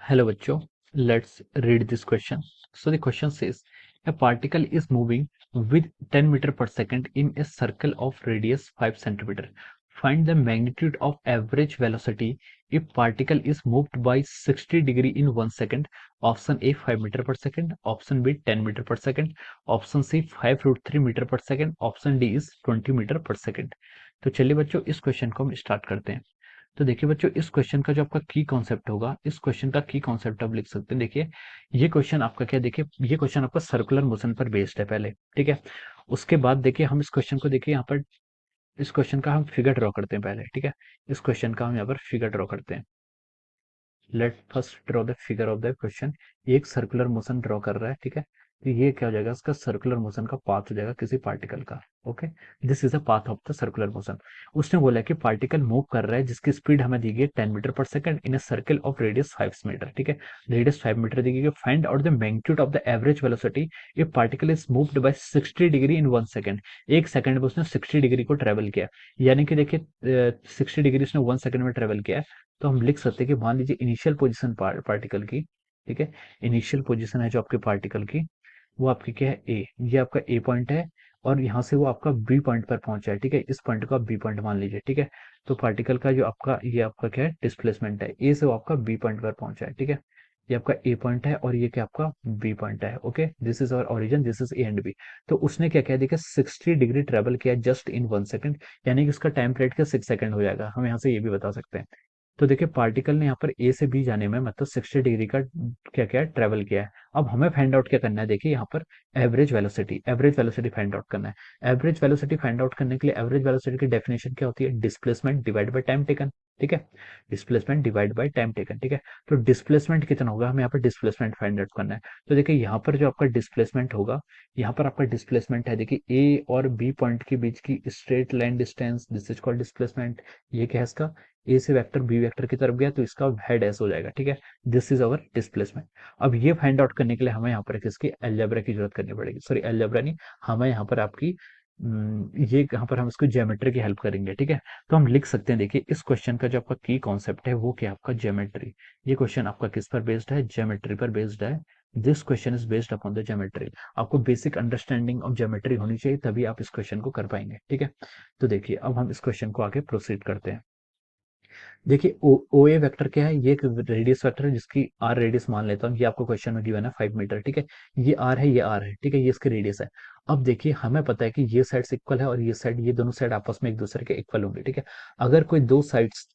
Hello, bachcho. Let's read this question. So the question says, a particle is moving with 10 meter per second in a circle of radius 5 centimeter. Find the magnitude of average velocity if particle is moved by 60 degree in 1 second. Option A 5 meter per second, option B 10 meter per second, option C 5 root 3 meter per second, option D is 20 metre per second. तो चलिए बच्चों इस question को हम start करते हैं। तो देखिए बच्चों इस क्वेश्चन का जो आपका की कॉन्सेप्ट होगा, इस क्वेश्चन का की कॉन्सेप्ट आप लिख सकते हैं। देखिए ये क्वेश्चन आपका क्या, देखिए ये क्वेश्चन आपका सर्कुलर मोशन पर बेस्ड है पहले, ठीक है। उसके बाद देखिए हम इस क्वेश्चन को देखिए यहाँ पर, इस क्वेश्चन का हम फिगर ड्रॉ करते हैं पहले, ठीक है। इस क्वेश्चन का हम यहाँ पर फिगर ड्रॉ करते हैं। Let first draw the figure of the question. ये एक सर्कुलर मोशन ड्रॉ कर रहा है, ठीक है। तो ये क्या हो जाएगा, इसका सर्कुलर मोशन का पाथ हो जाएगा किसी पार्टिकल का। Okay, this is a path of the circular motion. उसने बोला कि पार्टिकल मूव कर रहा है जिसकी स्पीड हमें दी गई 10 metre per second in a circle of radius 5 metre, ठीक है। रेडियस 5 मीटर दी गई। Find out the magnitude of the average velocity if particle is moved by 60 degree in 1 second. एक सेकंड में उसने 60 डिग्री को ट्रेवल किया, यानी कि देखिए 60 डिग्री उसने 1 सेकंड में ट्रेवल किया है। तो हम लिख सकते हैं कि मान लीजिए इनिशियल पोजीशन पार्टिकल की, ठीक है। इनिशियल पोजीशन है जो आपके पार्टिकल की, वो आपकी क्या है, ए। ये आपका ए पॉइंट है और यहाँ से वो आपका बी पॉइंट पर पहुंचा है, ठीक है। इस पॉइंट को आप बी पॉइंट मान लीजिए, ठीक है। तो पार्टिकल का जो आपका ये आपका क्या है, डिस्प्लेसमेंट है। ए से वो आपका बी पॉइंट पर पहुंचा है, ठीक है। ये आपका ए पॉइंट है और ये क्या आपका बी पॉइंट है। Okay, this is our origin, this is A and B. तो उसने क्या किया, देखिए 60 डिग्री ट्रेवल किया जस्ट इन 1 सेकंड, यानी कि उसका टाइम पीरियड का 6 सेकंड हो जाएगा। हम यहाँ से ये भी बता सकते हैं। तो देखिए पार्टिकल ने यहाँ पर ए से बी जाने में मतलब 60 डिग्री का क्या क्या ट्रेवल किया है। अब हमें फाइंड आउट क्या करना है, देखिए यहाँ पर एवरेज वेलोसिटी फाइंड आउट करना है। एवरेज वेलोसिटी फाइंड आउट करने के लिए एवरेज वेलोसिटी की डेफिनेशन क्या होती है, displacement divide by time taken, ठीक है। Displacement divide by time taken, ठीक है। तो डिस्प्लेसमेंट कितना होगा, हमें यहाँ पर डिस्प्लेसमेंट फाइंड आउट करना है। तो देखिए यहाँ पर जो आपका डिस्प्लेसमेंट होगा, यहाँ पर आपका डिस्प्लेसमेंट है, देखिए ए और बी पॉइंट के बीच की straight line distance, this is called displacement. ये क्या है इसका, ए से वेक्टर बी वेक्टर की तरफ गया तो इसका हेड एस हो जाएगा, ठीक है। This is our displacement. अब ये फाइंड आउट करने के लिए हमें यहाँ पर इसकी अलजेब्रा की जरूरत करनी पड़ेगी, सॉरी अलजेब्रा नहीं, हमें यहाँ पर आपकी ये यहाँ पर हम इसको ज्योमेट्री की हेल्प करेंगे, ठीक है। तो हम लिख सकते हैं, देखिए इस क्वेश्चन का जो आपका की कॉन्सेप्ट है वो क्या, आपका ज्योमेट्री। ये क्वेश्चन आपका किस पर बेस्ड है, ज्योमेट्री पर बेस्ड है। This question is based upon the geometry. आपको बेसिक अंडरस्टैंडिंग ऑफ ज्योमेट्री होनी चाहिए, तभी आप इस क्वेश्चन को कर पाएंगे, ठीक है। तो देखिए अब हम इस क्वेश्चन को आगे प्रोसीड करते हैं। देखिए ओ ए वेक्टर क्या है, ये एक रेडियस वेक्टर है जिसकी आर रेडियस मान लेता हूँ। ये आपको क्वेश्चन में गिवन है 5 मीटर, ठीक है। ये आर है, ये आर है, ठीक है। ये इसकी रेडियस है। अब देखिए हमें पता है कि ये साइड इक्वल है और ये साइड, ये दोनों साइड आपस में एक दूसरे के इक्वल होंगे, ठीक है। अगर कोई दो साइड्स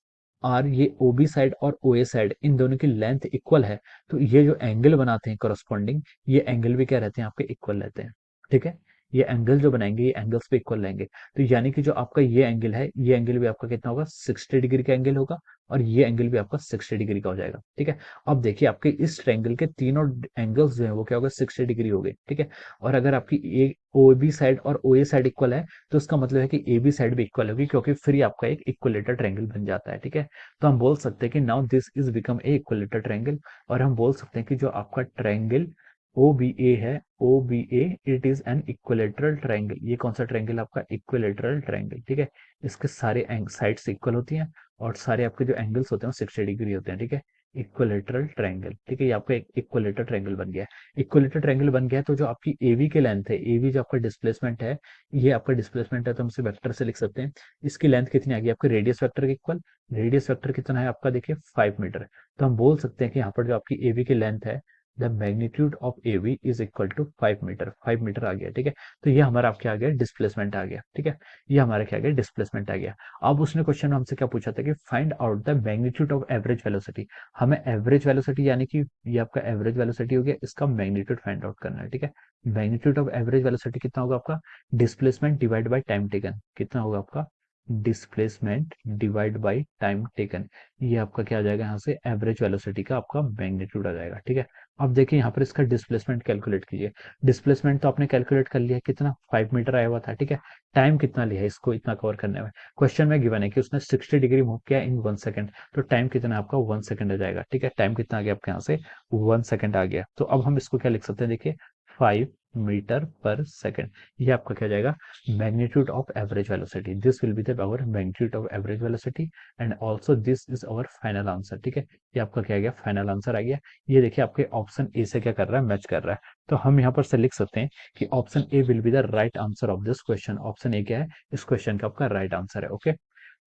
आर, ये ओ बी साइड और ओ ए साइड, इन दोनों की लेंथ इक्वल है, तो ये जो एंगल बनाते हैं करस्पॉन्डिंग, ये एंगल भी क्या रहते हैं, आपके इक्वल रहते हैं, ठीक है। ये एंगल जो बनाएंगे ये एंगल्स पे इक्वल रहेंगे। तो यानी कि जो आपका ये एंगल है, ये एंगल भी आपका कितना होगा, 60 डिग्री का एंगल होगा और ये एंगल भी आपका 60 डिग्री का हो जाएगा, ठीक है। अब देखिए आपके इस ट्रायंगल के तीनों एंगल्स जो है वो क्या होगा, 60 डिग्री हो गए, ठीक है। और अगर आपकी ए ओ बी साइड और ओ ए साइड इक्वल है, तो इसका मतलब है कि ए बी साइड भी इक्वल होगी, क्योंकि फिर ये आपका एक इक्वलेटर ट्रायंगल बन जाता है, ठीक है। तो हम बोल सकते हैं कि now this is become a equilateral triangle. और हम बोल सकते हैं कि जो आपका ट्रायंगल ओ बी ए है, O B A, it is an equilateral triangle. ये कौन सा ट्रायंगल, आपका इक्वलेटरल ट्रायंगल, ठीक है। इसके सारे साइड्स इक्वल होती हैं और सारे आपके जो एंगल्स होते हैं वो 60 डिग्री होते हैं, ठीक है। इक्वलेटरल ट्रायंगल, ठीक है। ये आपका एक इक्वलेटर ट्रायंगल बन गया है। इक्वलेटर ट्रायंगल बन गया है, तो जो आपकी एवी की लेंथ है, एवी जो आपका डिस्प्लेसमेंट है, ये आपका डिस्प्लेसमेंट है, तो हम इसे वेक्टर से लिख सकते हैं। इसकी लेंथ कितनी आ गई, आपके रेडियस वेक्टर के इक्वल। रेडियस वेक्टर कितना है आपका, देखिए 5 मीटर। तो हम बोल सकते हैं कि यहाँ पर जो आपकी एवी की लेंथ है, the magnitude of A V is equal to 5 meter. 5 meter आ गया, ठीक है। तो ये हमारा क्या आ गया, डिस्प्लेसमेंट आ गया, ठीक है। ये हमारा क्या आ गया, डिस्प्लेसमेंट आ गया। अब उसने क्वेश्चन हमसे क्या पूछा था कि find out the magnitude of average velocity. हमें एवरेज वेलोसिटी, यानी कि ये आपका एवरेज वेलोसिटी हो गया, इसका मैग्नीट्यूड फाइंड आउट करना है, ठीक है। मैग्नीट्यूड ऑफ एवरेज वेलोसिटी कितना होगा आपका, displacement divide by time taken, कितना होगा आपका, displacement divide by time taken. ये आपका क्या आ जाएगा, यहाँ से एवरेज वेलोसिटी का आपका मैग्नीट्यूड आ जाएगा, ठीक है। अब देखिए यहाँ पर इसका डिस्प्लेसमेंट कैलकुलेट कीजिए। डिस्प्लेसमेंट तो आपने कैलकुलेट कर लिया, कितना 5 मीटर आया हुआ था, ठीक है। टाइम कितना लिया है इसको इतना कवर करने में, क्वेश्चन में गिवन है कि उसने 60 डिग्री मूव किया इन 1 सेकंड। तो टाइम कितना आपका 1 सेकंड आ जाएगा, ठीक है। टाइम कितना आ गया आपके यहाँ से, 1 सेकंड आ गया। तो अब हम इसको क्या लिख सकते हैं, देखिए 5 मीटर पर सेकंड। ये आपका क्या जाएगा, magnitude of average velocity. This will be the our magnitude of average velocity and also this is our final answer. ठीक है, ये आपका क्या आ गया, फाइनल आंसर आ गया। ये देखिए आपके ऑप्शन ए से क्या कर रहा है, मैच कर रहा है। तो हम यहाँ पर से लिख सकते हैं कि option A will be the right answer of this question. Option A क्या है, इस क्वेश्चन का आपका राइट आंसर है। Okay,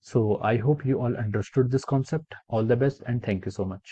so I hope you all understood this concept. All the best and thank you so much.